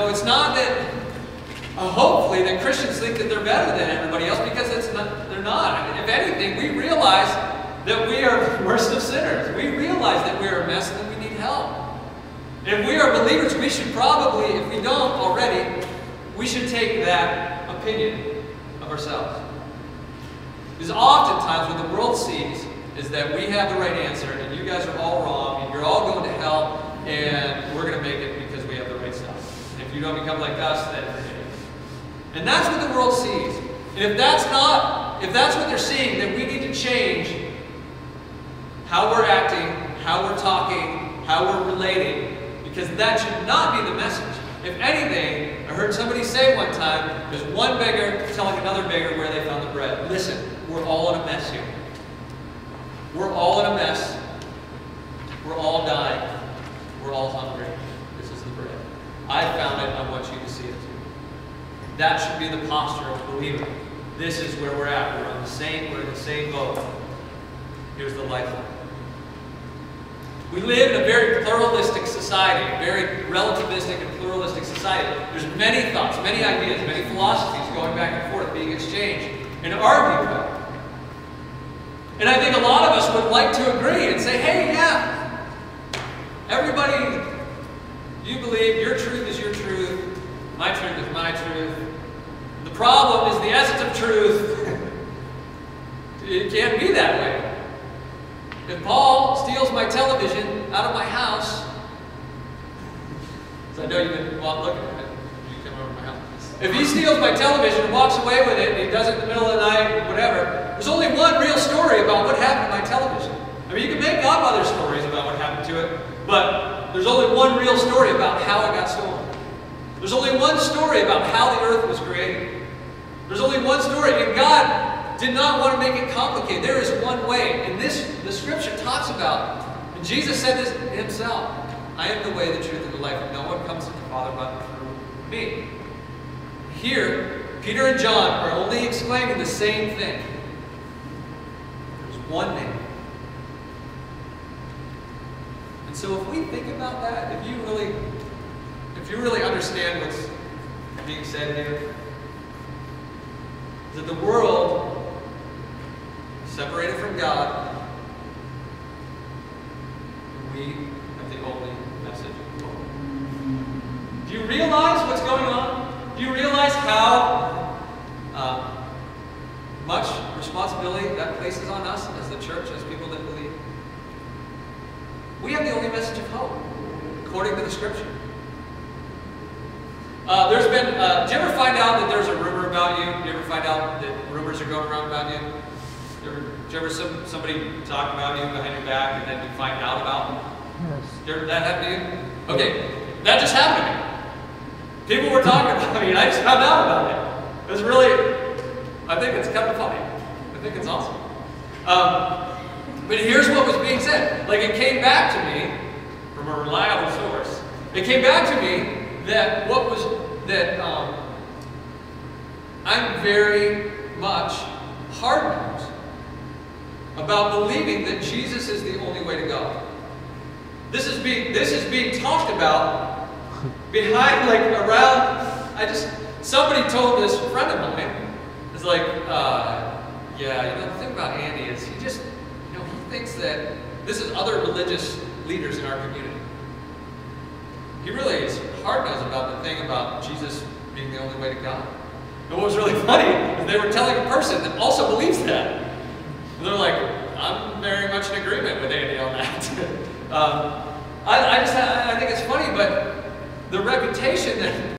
it's not that, hopefully, that Christians think that they're better than everybody else, because they're not. If anything, we realize that we are the worst of sinners. We realize that we are a mess and that we need help. If we are believers, we should probably, if we don't already, we should take that opinion of ourselves. Because oftentimes what the world sees is that we have the right answer and you guys are all wrong and you're all going to hell and we're going to make it because we have the right stuff. And if you don't become like us, then forget it. And that's what the world sees. And if that's what they're seeing, then we need to change how we're acting, how we're talking, how we're relating, because that should not be the message. If anything, I heard somebody say one time, there's one beggar telling another beggar where they found the bread. Listen, we're all in a mess here. We're all in a mess. We're all dying. We're all hungry. This is the bread. I found it. I want you to see it too. That should be the posture of a believer. This is where we're at. We're in the same boat. Here's the lifeline. We live in a very pluralistic society, a very relativistic and pluralistic society. There's many thoughts, many ideas, many philosophies going back and forth, being exchanged and argued about. And I think a lot of us would like to agree and say, hey, yeah, everybody, you believe your truth is your truth, my truth is my truth. The problem is the essence of truth. It can't be that way. If Paul steals my television out of my house, so I know you've been looking at it, you come over to my house. If he steals my television and walks away with it, and he does it in the middle of the night, whatever, there's only one real story about what happened to my television. I mean, you can make up other stories about what happened to it, but there's only one real story about how it got stolen. There's only one story about how the earth was created. There's only one story, and God did not want to make it complicated. There is one way, and the scripture talks about, and Jesus said this himself, I am the way, the truth, and the life, and no one comes to the Father but through me. Here, Peter and John are only exclaiming the same thing. There's one name. And so if we think about that, if you really understand what's being said here, is that the world separated from God, we have the only message of hope. Do you realize what's going on? Do you realize how much responsibility that places on us as the church, as people that believe? We have the only message of hope, according to the scripture. There's been, did you ever find out that there's a rumor about you? Did you ever find out that rumors are going around about you? Did you ever somebody talk about you behind your back and then you find out about them? Yes. Did ever that happen to you? Okay, that just happened to me. People were talking about me and I just found out about it. It was really, I think it's kind of funny. I think it's awesome. But here's what was being said. Like, it came back to me from a reliable source. It came back to me that I'm very much hard-nosed about believing that Jesus is the only way to go. This is being talked about behind, like, around. Somebody told this friend of mine. It's like, yeah, the thing about Andy is he thinks that this is other religious leaders in our community. He really is hard-nosed about the thing about Jesus being the only way to God. And what was really funny is they were telling a person that also believes that. And they're like, I'm very much in agreement with Andy on that. I think it's funny, but the reputation that